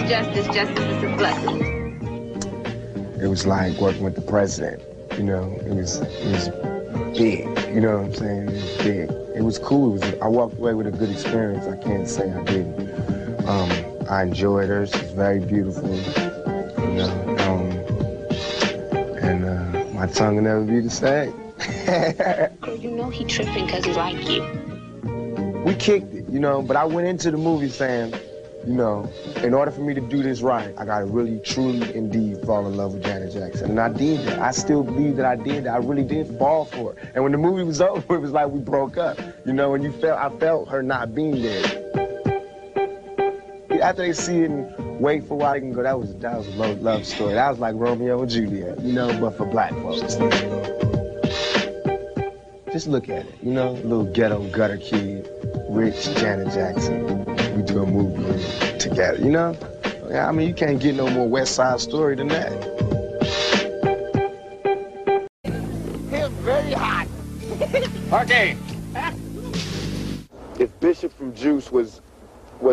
justice. Justice is a blessing. It was like working with the president, you know. It was big, you know what I'm saying? It was big. It was cool. I walked away with a good experience. I can't say I didn't. I enjoyed her. She's very beautiful, you know. And my tongue will never be the same. You know he tripping because he like you. We kicked it, you know, but I went into the movie saying, you know, in order for me to do this right, I gotta really, truly, indeed fall in love with Janet Jackson. And I did that. I still believe that I did that. I really did fall for it. And when the movie was over, it was like we broke up. You know, and I felt her not being there. After they see it and wait for a while they can go, that was a love story. That was like Romeo and Juliet, you know, but for black folks. Just look at it, you know, little ghetto gutter kid, rich Janet Jackson. We do a movie together, you know? I mean, you can't get no more West Side Story than that. It's very hot. Okay. If Bishop from Juice was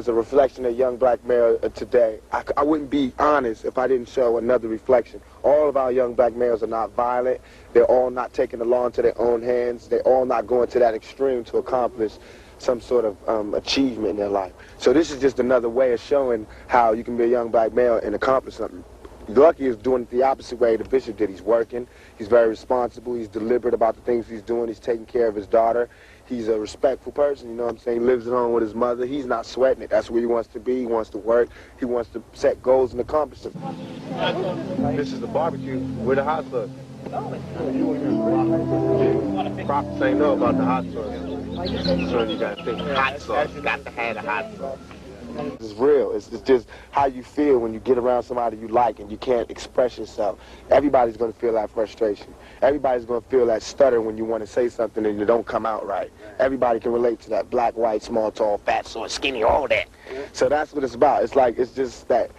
a reflection of young black male today, I wouldn't be honest if I didn't show another reflection. All of our young black males are not violent. They're all not taking the law into their own hands. They're all not going to that extreme to accomplish some sort of achievement in their life. So this is just another way of showing how you can be a young black male and accomplish something. Lucky is doing it the opposite way the Bishop did. He's working, he's very responsible, he's deliberate about the things he's doing, he's taking care of his daughter. He's a respectful person, you know what I'm saying? He lives at home with his mother. He's not sweating it. That's where he wants to be. He wants to work. He wants to set goals and accomplish them. This is the barbecue. We're the hot sauce. Props ain't know about the hot sauce. So you gotta think hot sauce. You got to have the hot sauce. It's real. It's just how you feel when you get around somebody you like and you can't express yourself. Everybody's going to feel that frustration. Everybody's going to feel that stutter when you want to say something and it don't come out right. Everybody can relate to that black, white, small, tall, fat, short, skinny, all that. So that's what it's about. It's like, it's just that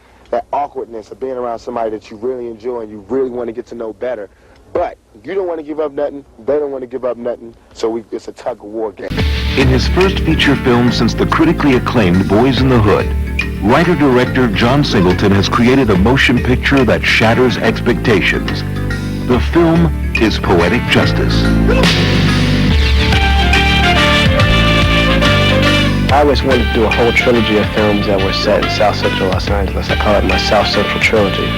awkwardness of being around somebody that you really enjoy and you really want to get to know better. But you don't want to give up nothing, they don't want to give up nothing, so it's a tug-of-war game. In his first feature film since the critically acclaimed Boys in the Hood, writer-director John Singleton has created a motion picture that shatters expectations. The film is Poetic Justice. I always wanted to do a whole trilogy of films that were set in South Central Los Angeles. I call it my South Central Trilogy.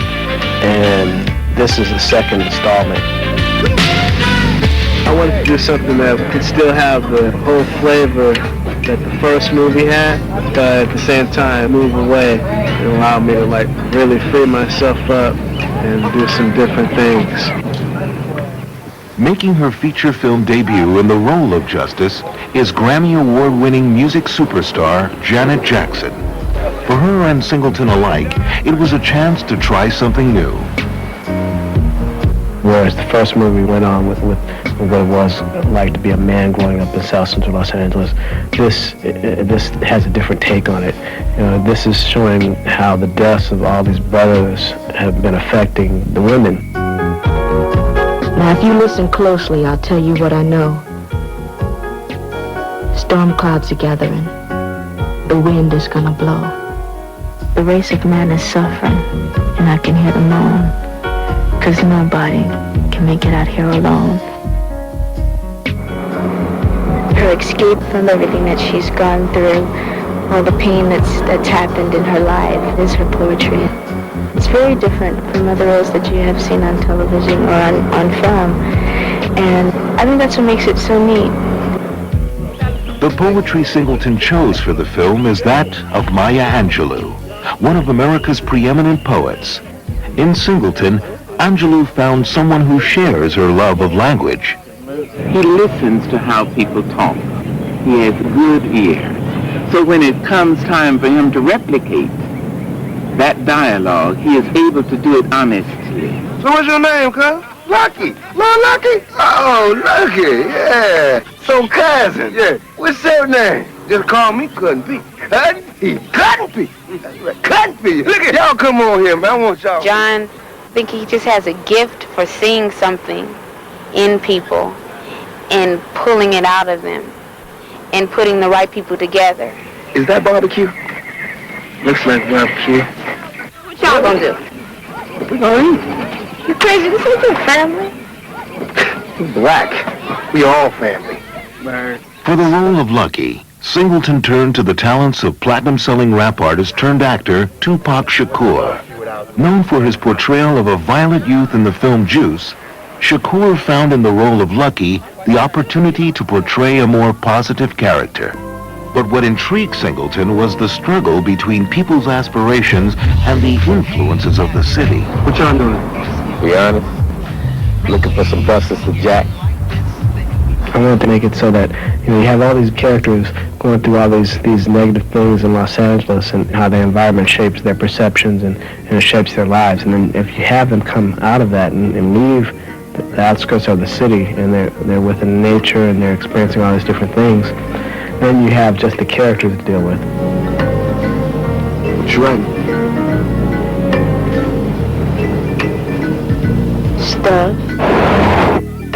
And this is the second installment. I wanted to do something that could still have the whole flavor that the first movie had, but at the same time move away and allow me to like really free myself up and do some different things. Making her feature film debut in the role of Justice is Grammy Award-winning music superstar Janet Jackson. For her and Singleton alike, it was a chance to try something new. Whereas the first movie went on with what it was like to be a man growing up in South Central Los Angeles, this has a different take on it. You know, this is showing how the deaths of all these brothers have been affecting the women. Now, if you listen closely, I'll tell you what I know. Storm clouds are gathering. The wind is gonna blow. The race of man is suffering, and I can hear them moan. 'Cause nobody can make it out here alone. Her escape from everything that she's gone through, all the pain that's happened in her life, is her poetry. It's very different from other roles that you have seen on television or on film. And I think that's what makes it so neat. The poetry Singleton chose for the film is that of Maya Angelou, one of America's preeminent poets. In Singleton, Angelou found someone who shares her love of language. He listens to how people talk. He has a good ear. So when it comes time for him to replicate that dialogue, he is able to do it honestly. So what's your name, cuz? Lucky. Little Lucky? Oh, Lucky, yeah. So cousin, yeah. What's your name? Just call me Couldn't Be. Couldn't Be. Couldn't Be. Couldn't Be. Look at y'all, come on here, man. I want y'all. John, I think he just has a gift for seeing something in people and pulling it out of them and putting the right people together. Is that barbecue? Looks like barbecue. y'all gonna do? We gonna eat. You crazy? This is your family. Black. We all family. For the role of Lucky, Singleton turned to the talents of platinum-selling rap artist turned actor Tupac Shakur. Known for his portrayal of a violent youth in the film Juice, Shakur found in the role of Lucky the opportunity to portray a more positive character. But what intrigued Singleton was the struggle between people's aspirations and the influences of the city. What y'all doing? Be honest. Looking for some busters to jack. I wanted to make it so that, you have all these characters going through all these negative things in Los Angeles and how the environment shapes their perceptions and it shapes their lives. And then if you have them come out of that and leave the outskirts of the city and they're within nature and they're experiencing all these different things, then you have just the characters to deal with. What you writing? Stuff.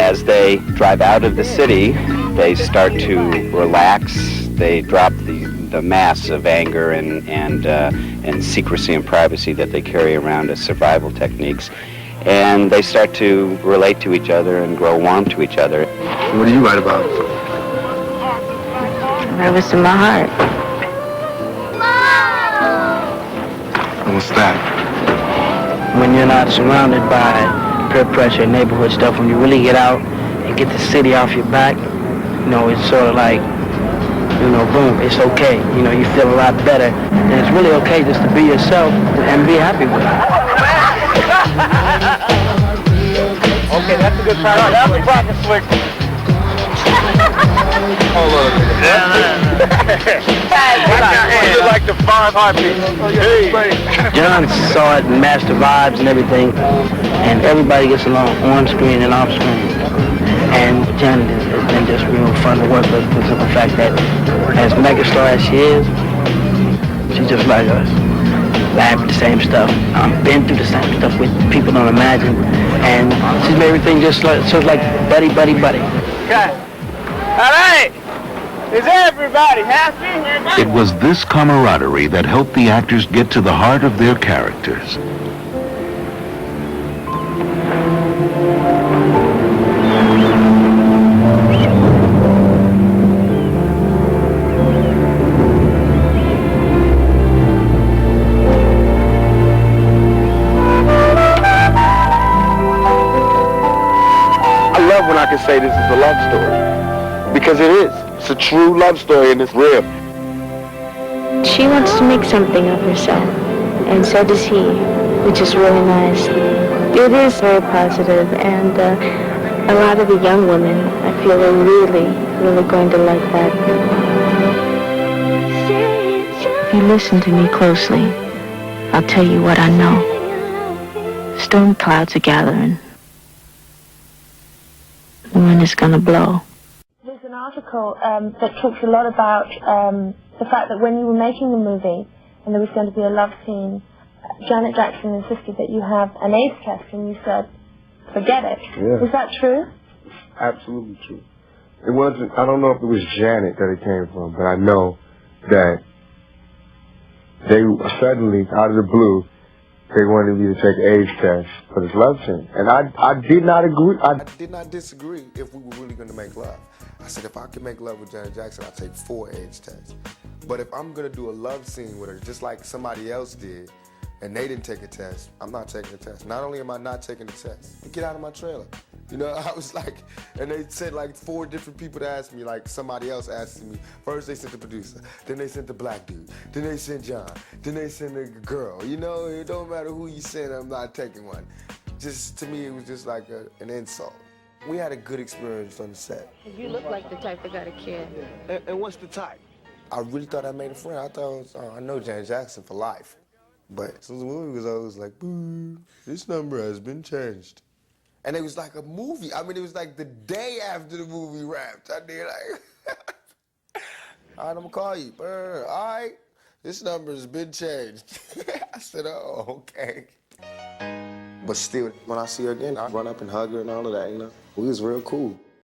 As they drive out of the city, they start to relax. They drop the mass of anger and secrecy and privacy that they carry around as survival techniques. And they start to relate to each other and grow warm to each other. What do you write about? Whatever's in my heart. And what's that? When you're not surrounded by peer pressure and neighborhood stuff, when you really get out and get the city off your back, it's sort of like, boom, it's okay. You feel a lot better. And it's really okay just to be yourself and be happy with it. Okay, that's a good part. That's a proper slick. Hold on. You're like the 5 heartbeats. Hey. John saw it and matched the vibes and everything, and everybody gets along on screen and off screen. And Janet has been just real fun to work with because of the fact that as megastar as she is, she's just like us. Laugh at the same stuff. Been through the same stuff with people don't imagine. And she's made everything just like buddy. Okay. All right. Is everybody happy? It was this camaraderie that helped the actors get to the heart of their characters. I love when I can say this is a love story. Because it is. It's a true love story and it's real. She wants to make something of herself, and so does he, which is really nice. It is very positive, and a lot of the young women, I feel, are really going to like that. If you listen to me closely, I'll tell you what I know. Storm clouds are gathering. The wind is gonna blow. There's an article that talks a lot about the fact that when you were making the movie and there was going to be a love scene, Janet Jackson insisted that you have an AIDS test, and you said, forget it. Yeah. Is that true? Absolutely true. It wasn't, I don't know if it was Janet that it came from, but I know that they suddenly, out of the blue, they wanted me to take an AIDS test for this love scene. And I did not agree. I did not disagree if we were really going to make love. I said, if I can make love with Janet Jackson, I'll take 4 AIDS tests. But if I'm going to do a love scene with her, just like somebody else did, and they didn't take a test, I'm not taking the test. Not only am I not taking the test, get out of my trailer. I was like, and they sent like 4 different people to ask me, like somebody else asked me. First they sent the producer, then they sent the black dude, then they sent John, then they sent the girl. It don't matter who you send, I'm not taking one. Just, to me, it was just like an insult. We had a good experience on the set. You look like the type that got a kid. And what's the type? I really thought I made a friend. I thought, I know Janet Jackson for life. But as soon as the movie was over, it was like, boo, this number has been changed. And it was like a movie. I mean, it was like the day after the movie wrapped. I did like, all right, I'm gonna call you. All right, this number has been changed. I said, oh, okay. But still, when I see her again, I run up and hug her and all of that, We was real cool.